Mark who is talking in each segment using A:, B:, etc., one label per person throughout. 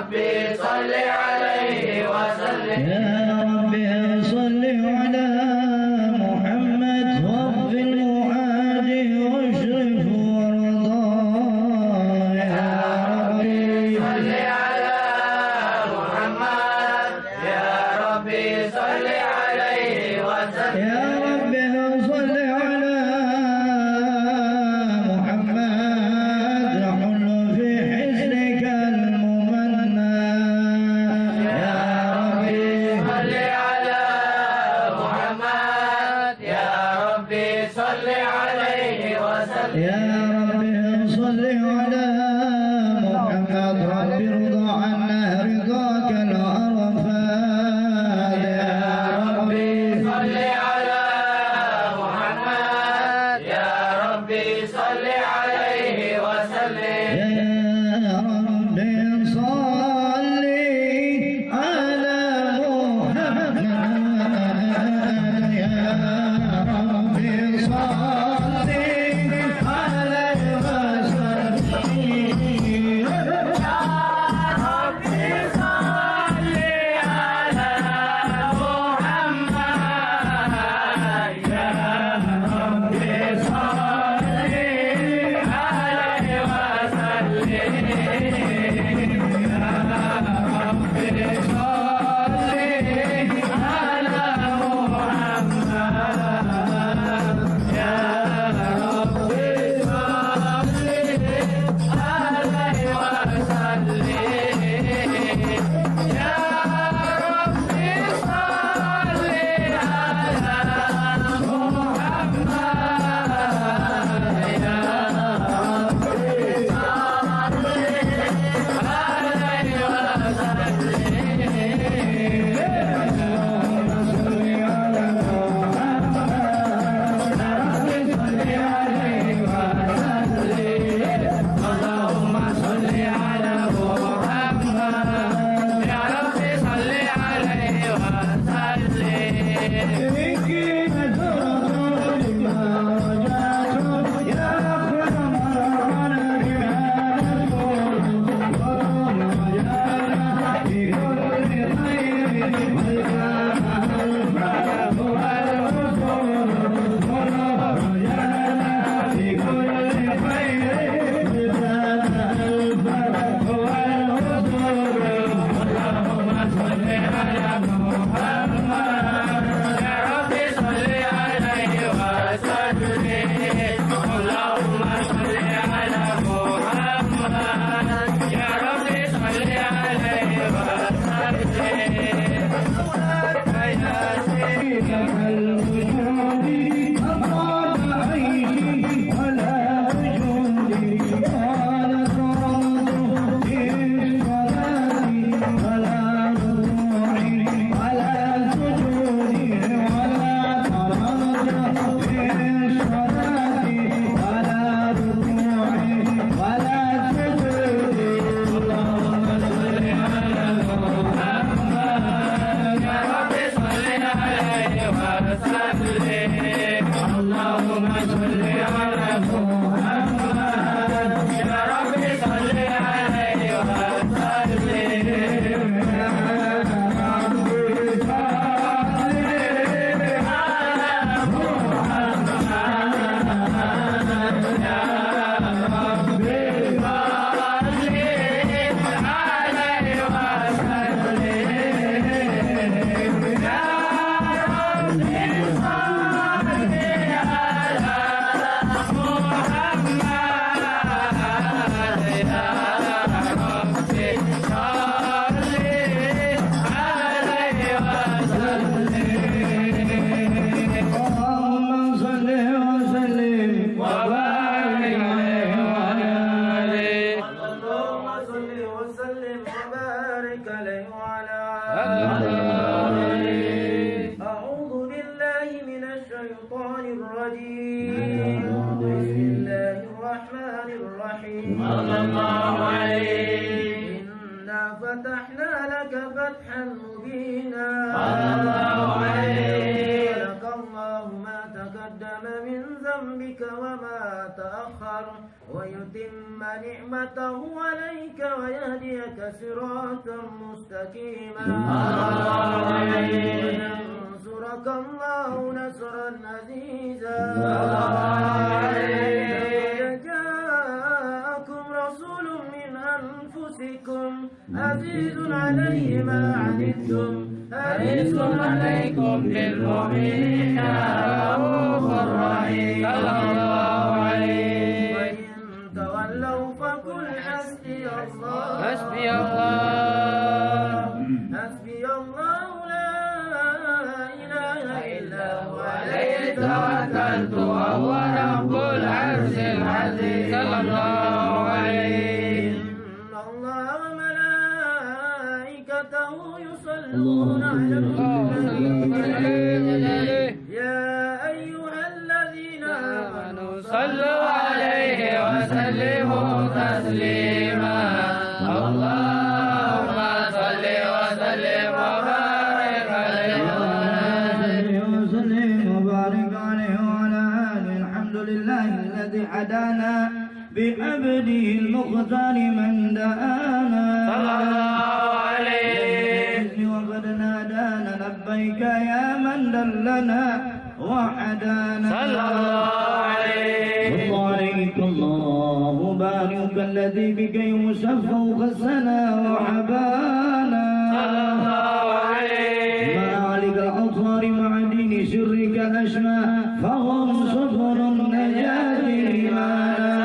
A: ربي صل عليه وسلم.
B: يا ربي صل على محمد وفق المعادي واشرف وارضاه. يا ربي
A: صل على محمد يا ربي صل عليه وسلم.
B: يا ربي صل على محمد نحن في حسنك الممنى. يا ربي
A: صل على محمد يا ربي صل عليه وسلم.
B: يا ربي صل على محمد رب ارضى عنا رضاك العرفات. يا ربي
A: صل على محمد يا ربي صل عليه وسلم.
B: يا ربي صل على محمد. يا ربي صل عليه فتحا مبينا لك الله ما تقدم من ذنبك وما تأخر ويتم نعمته عليك ويهديك صراطا مستقيما وينصرك الله نصرا عزيزا جاءكم رسول من أنفسكم عزيز عليه ما عنتم حريص عليكم بالمؤمنين رؤوف رحيم صلى الله عليه. وإن تولوا فقل حسبي الله حسبي الله حسبي الله لا إله إلا هو عليه توكلت وهو رب العرش العظيم صلى الله عليه. إن الله وملائكته يصلون على النبي يا أيها الذين آمنوا صلوا عليه وسلموا تسليما. اللهم صل وسلم وبارك عليه وسلم وبارك عليه وعلى آله. الحمد لله الذي هدانا بعبده المختار من دعانا صلى الله عليه وقد نادانا لبيك يا من دلنا وحدانا صلى الله عليه. وبارك الله بارك الذي بك يوسف خسنا وحبانا صلى الله عليه. مالك الأطهار مع دين سرك الأسمى فهم صفر النجاة إيمانا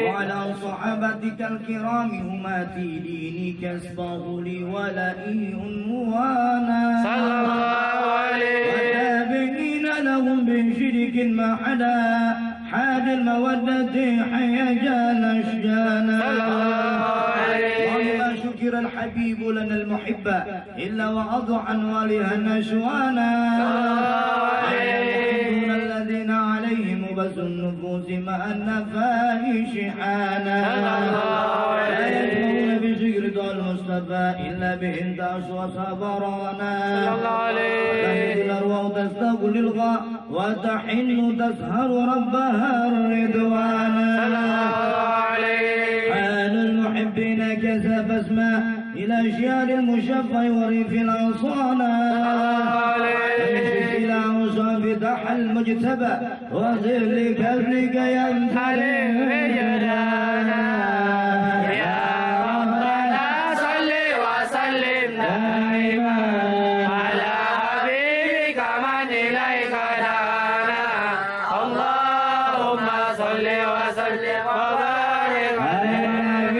B: وعلى صحابتك الكرام هما في دينك اسبغ لي ولئي عنوانا صلى الله عليه. والتابعين لهم بشرك ما حدا حاد المودة حيجان أشجانا صلى الله عليه. وما شكر الحبيب لنا المحب إلا وأضعا ولها نشوانا صلى الله عليه. الذين عليهم بس النفوس مع النفاء شحانا صلى الله عليه. لا يدعون بذكر المصطفى إلا بهم تأسوى صبرانا صلى الله عليه. تهدي الأرواح تستغل الغاء وتحن تسهر ربها الرضوانا صلى الله عليه. حال المحبين كسب اسماء إلى شيار المشفع وريف الأنصانا صلى الله عليه. إلى أوصاف دح المجتبى وظل كبرك ينحلي جلانا يا ربنا صل وسلم دائما على حبيبك من إليك دعانا. اللهم صل وسلم وبارك عليه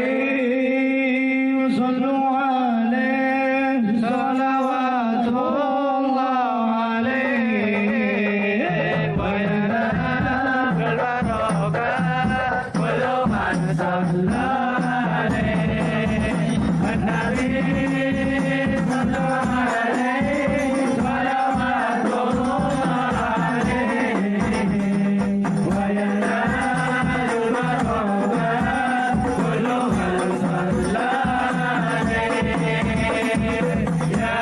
B: وصلوا عليه صلوات الله عليه وينال البركات كل من صلى عليه. النبي صلى عليه صلوات الله عليه وينال البركات كل من صلى عليه. يا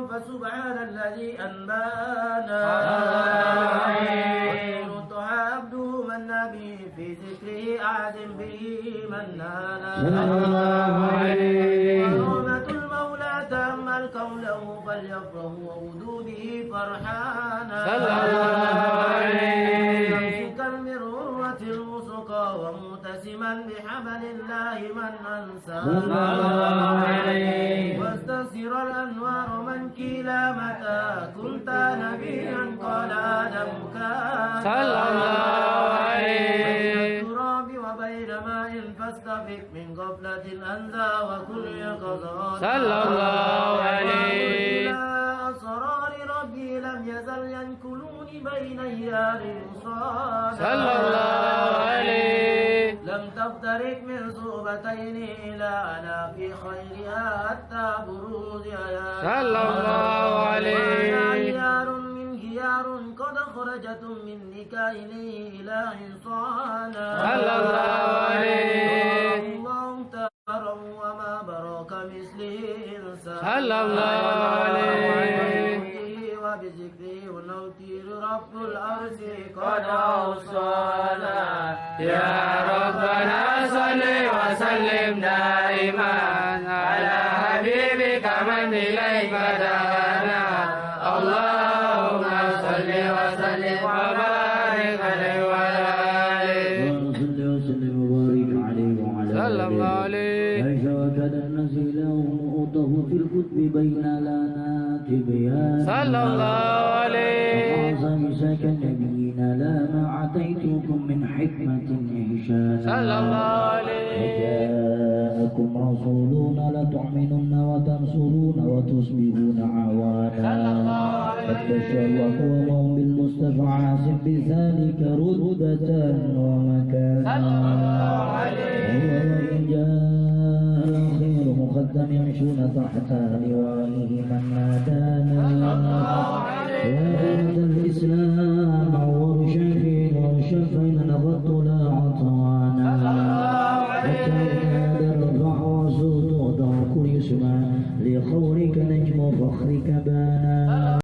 B: فسبحان الذي أنبانا وكنت عبده من نبي في ذكره أعزم به من نانا ورحمة المولى تأمل قوله فليفرح ووجوده فرحانا يمسك المروة المسقى ومتسما بحبل الله من أنسانا واستسر الأنوار من كلا متى كنت نبيا قال آدم كان صلى الله عليه التراب وبين ماء فاستفق من غفلة أنزى وكل يقظة صلى الله عليه أسرار ربي لم يزل ينكلوني بين أيام صاد صلى الله عليه لم تفترق من صوبتين إلى أنا في خيرها حتى بروزها صلى الله عليه عيار من خيار قد خرجت من نكاين إلى إنصانا صلى الله عليه الله ترى وما برك مثله إنسان صلى الله عليه وبذكره ونوتير رب الأرض قد أوصانا يا ربنا صل وسلم دائما على حبيبك من إليك دانا اللهم صل وسلم وبارك عليه وعلى آله
C: صل وسلم وبارك عليه وعلى
B: صلى الله
C: آله
B: عليه
C: ليس وكذا النزيل ومؤته في الكتب بين لنا تبيانا
B: صلى الله عليه
C: وأعظم سك النبيين لا ما أعطيتكم من حكمة إنشانا
B: صلى الله عليه
C: وجاءكم رسولون لتؤمنن وتنصرون وتصبحون عوانا قد بشر أقوامهم بالمصطفى عاصم بذلك رتبة ومكانا وهو وإن جاء الأخير مقدم يمشون تحت لوائه من